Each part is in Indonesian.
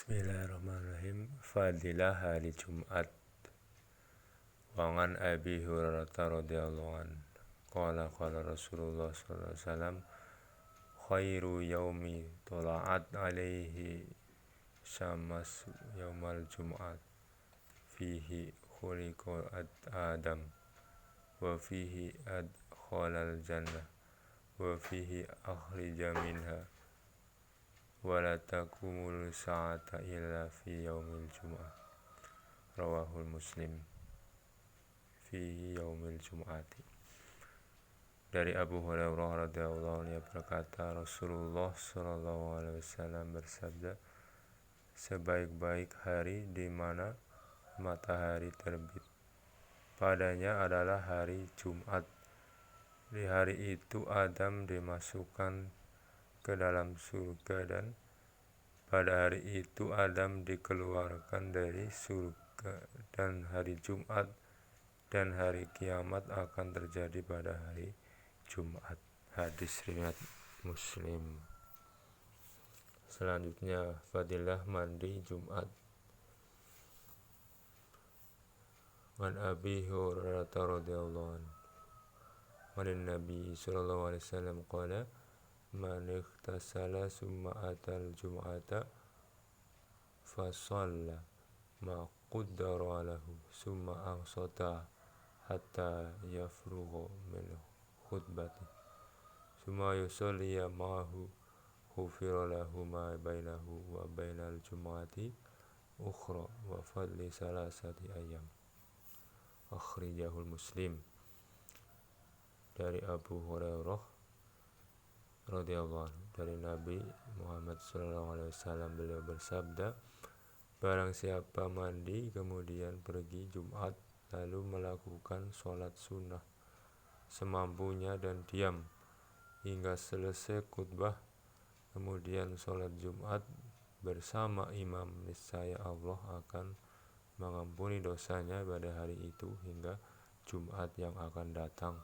Bismillahirrahmanirrahim. Fadilah hari Jumat. Wa an Abi Hurairah radhiyallahu an qala Rasulullah sallallahu alaihi wasallam khairu yaumi tola'at alaihi syamsu yaumal jum'at fihi khuliqa Adam wa fihi adkhalal jannah wa fihi akhrija minha wa la takumul sa'ata illa fi yaumil jum'ah. Rawahul Muslim. Fi yaumil jum'ati. Dari Abu Hurairah radhiyallahu anhu berkata, Rasulullah sallallahu alaihi wasallam bersabda, sebaik-baik hari di mana matahari terbit padanya adalah hari Jumat. Di hari itu Adam dimasukkan ke dalam surga dan pada hari itu Adam dikeluarkan dari surga, dan hari Jumat dan hari kiamat akan terjadi pada hari Jumat. Hadis riwayat Muslim. Selanjutnya fadilah mandi Jumat. An Abi Hurairah radhiyallahu anhu an Nabi sallallahu alaihi wasallam qala man ightasala summa atal jum'ata fa shalla ma qaddara lahu summa ansata hatta yafrugha min khutbati summa yusalli ma'ahu ghufira lahu ma bainahu wa bainal jum'ati ukhra wa fadli salasati ayyam. Akhrijahul Muslim. Dari Abu Hurairah radhiyallahu anhu, dari Nabi Muhammad sallallahu alaihi wasallam, beliau bersabda, barang siapa mandi kemudian pergi Jumat lalu melakukan sholat sunnah semampunya dan diam hingga selesai khutbah, kemudian sholat Jumat bersama imam, niscaya Allah akan mengampuni dosanya pada hari itu hingga Jumat yang akan datang,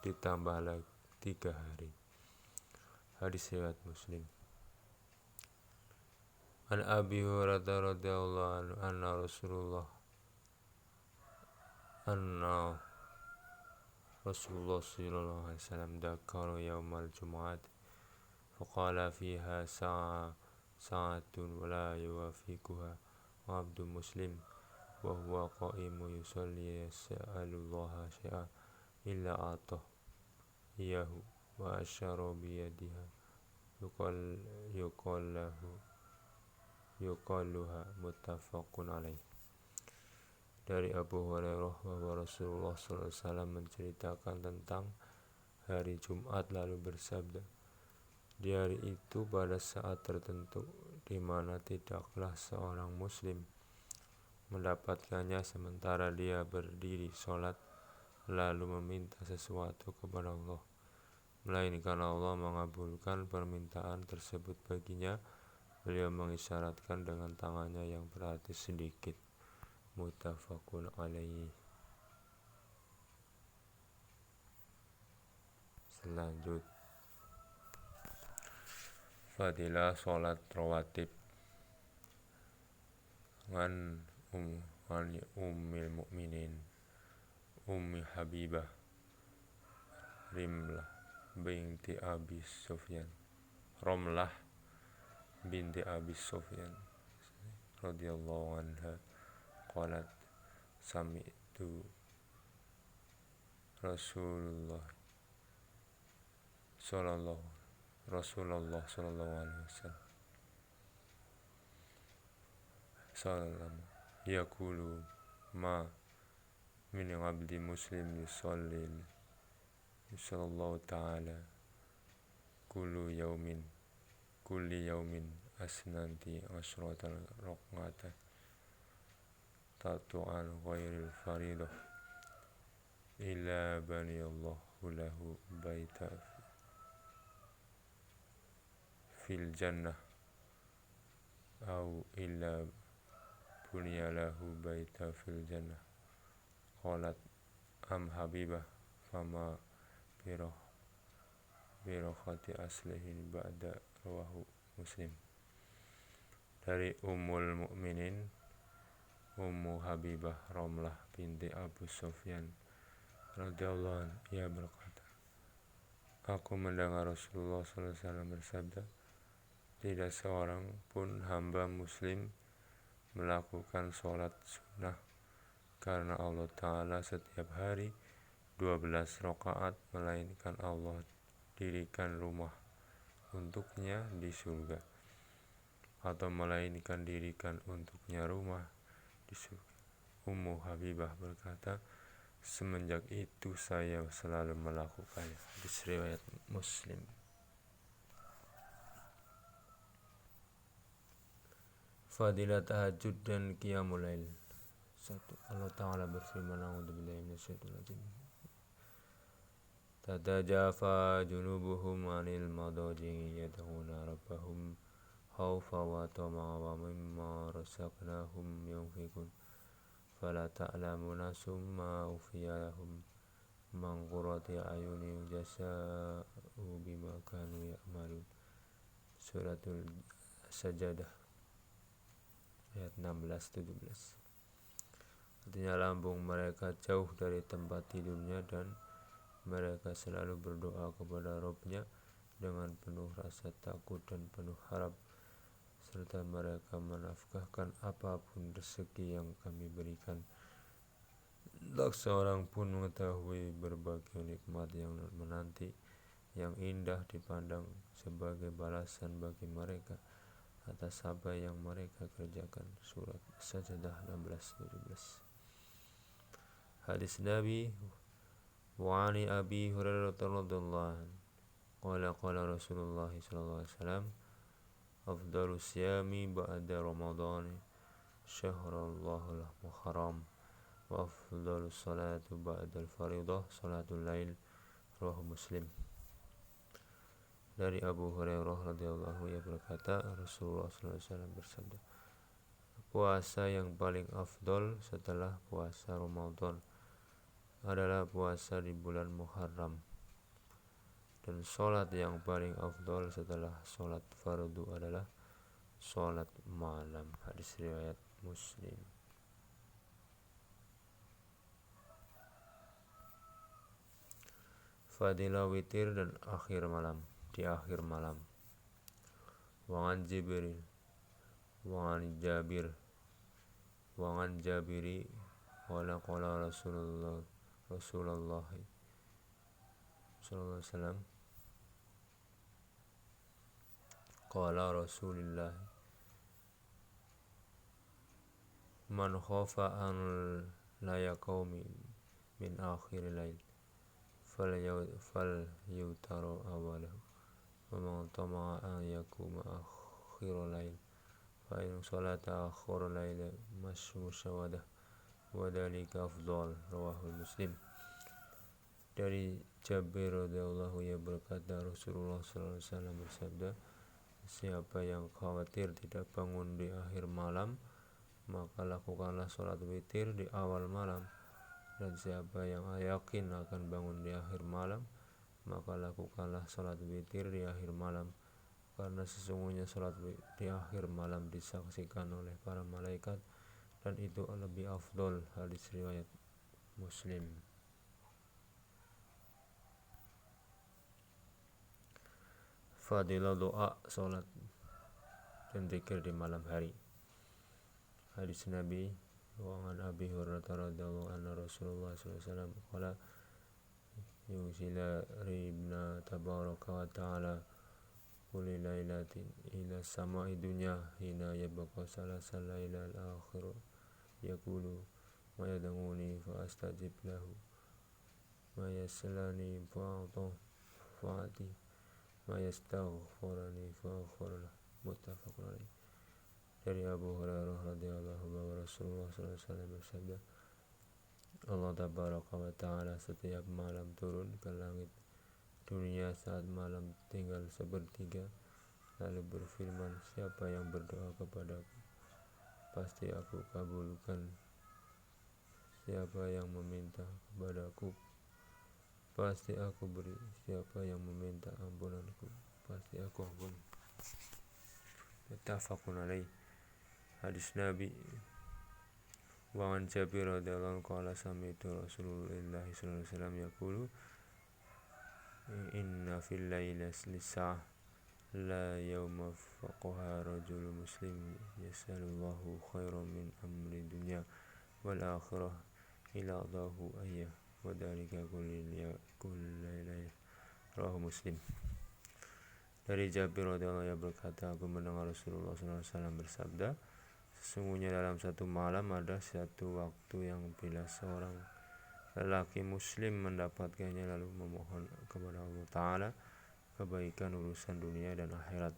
ditambah lagi 3 hari. Hadis riwayat Muslim. An Abi Hurairah radhiyallahu anhu anna Rasulullah sallallahu alaihi wasallam dzakara yaumal jumu'at faqala fiha sa'atun wa la yuwafiquha abdu muslim wa huwa qa'imu yusalli yas'alullaha syai'an illa atah iyahu wa asyara biyadiha yuqalluha muttafaqun alaih. Dari Abu Hurairah bahwa Rasulullah SAW menceritakan tentang hari Jumat lalu bersabda, di hari itu pada saat tertentu di mana tidaklah seorang muslim mendapatkannya sementara dia berdiri sholat lalu meminta sesuatu kepada Allah, melainkan Allah mengabulkan permintaan tersebut baginya. Beliau mengisyaratkan dengan tangannya yang berarti sedikit. Muttafaqun alaihi. Selanjut fadilah sholat rawatib. An ummil mukminin Ummi Habibah Rimlah binti Abi Sufyan radhiyallahu anha qalat sami'tu Rasulullah sallallahu alaihi wasallam yaqulu ma min abdi muslim yusalli sallallahu ta'ala kulli yaumin asnanti asratal raq'ata tatu'an ghairil faridah illa baniyallahu lahu baita fil jannah au illa buniya lahu baita fil jannah. Qalat am Habibah fama birakhati aslihin ba'da. Rawahu Muslim. Dari Ummul Mukminin Ummu Habibah Ramlah binti Abu Sufyan radhiyallahu anha, ia berkata, aku mendengar Rasulullah SAW bersabda, tidak seorang pun hamba muslim melakukan sholat sunnah karena Allah Ta'ala setiap hari 12 rakaat, melainkan Allah dirikan rumah untuknya di surga, atau melainkan dirikan untuknya rumah di surga. Ummu Habibah berkata, semenjak itu saya selalu melakukannya. Hadis riwayat Muslim. Fadilah tahajud dan qiyamul lail. 1. Allah Ta'ala berfirman, a'udzubillahi minasyaitonir rajim. Tatajafa junubuhum 'anil madaji yad'una rabbahum khawfan wa tama'an wa mimma razaqnahum yunfiqun. Fala ta'lamu nafsum ma ukhfiya lahum min qurrati a'yunin jazaa'u bima kanu ya'malun. Suratul Sajadah ayat 16-17. Artinya lambung mereka jauh dari tempat tidurnya dan mereka selalu berdoa kepada Rabb-nya dengan penuh rasa takut dan penuh harap, serta mereka menafkahkan apapun rezeki yang kami berikan. Tak seorang pun mengetahui berbagai nikmat yang menanti, yang indah dipandang sebagai balasan bagi mereka atas apa yang mereka kerjakan. Surat Sajadah 16-17. Hadis Nabi wa ani Abi Hurairah radhiyallahu anhu qala Rasulullah sallallahu alaihi wasallam, afdalu siyami ba'da Ramadan syahrallahul muharram wa afdalu salatu ba'da al-faridah salatul lail. Rawahu Muslim. Dari Abu Hurairah radhiyallahu anhu, ia berkata, Rasulullah sallallahu alaihi wasallam bersabda, puasa yang paling afdol setelah puasa Ramadan adalah puasa di bulan Muharram, dan sholat yang paling afdol setelah sholat fardu adalah sholat malam. Hadis riwayat Muslim. Fadilah witir dan akhir malam, di akhir malam. Wangan Jibril, wangan Jabir, wangan Jabiri, qala Rasulullah sallallahu alaihi wasallam, qala Rasulullah, man khafa an la yaqumi min akhir lail fal yutaru awalahu wa man tama'a an yakuma akhir lail fa in salata akhir lail musyawadah wa dalika afdal. Rawahu Muslim. Dari Jabir radhiyallahu anhu, ia berkata, Rasulullah sallallahu alaihi wasallam bersabda, siapa yang khawatir tidak bangun di akhir malam, maka lakukanlah sholat witir di awal malam, dan siapa yang yakin akan bangun di akhir malam, maka lakukanlah sholat witir di akhir malam, karena sesungguhnya sholat di akhir malam disaksikan oleh para malaikat dan itu lebih afdol. Hadis riwayat Muslim. Fadilah doa, sholat dan zikir di malam hari. Hadis Nabi wa an Abi Hurairah radhiyallahu anhu Rasulullah sallallahu alaihi wasallam qala yusila ribna tabaraka wa ta'ala kulli lailatin ila sama'i dunya hina yabqa salasal lailal akhir yaqulu ma yad'uni fa astajib lahu ma yaslani fa'ati ma yastaghfiruni fa'aghfir lahu. Muttafaqun alaih. Dari Abu Hurairah radhiyallahu anhu bahwa Rasulullah SAW bersabda, Allah tabaraka wa ta'ala setiap malam turun ke langit dunia saat malam tinggal sepertiga, lalu berfirman, siapa yang berdoa kepadaku pasti aku kabulkan, siapa yang meminta kepadaku pasti aku beri, siapa yang meminta ampunanku pasti aku ampuni. Muttafaqun alaih. Hadis Nabi. Wa an Jabir radhiyallahu anhu qala sami'tu Rasulullah sallallahu alaihi wasallam yaqulu inna fil laili lisa'ah la yawma faqaha rajul muslim yasalullahu khairan min amri dunya wal akhirah ila adahu ayah wa dhalika kulli lailah rawahu Muslim. Dari Jabir radhiyallahu anhu berkata, aku mendengar Rasulullah SAW bersabda, sesungguhnya dalam satu malam ada satu waktu yang bila seorang lelaki muslim mendapatkannya lalu memohon kepada Allah Ta'ala kebaikan urusan dunia dan akhirat,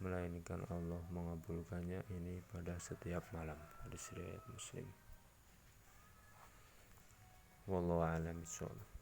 melainkan Allah mengabulkannya ini pada setiap malam. Hadis riwayat Muslim. Wallahu a'lam bishawab.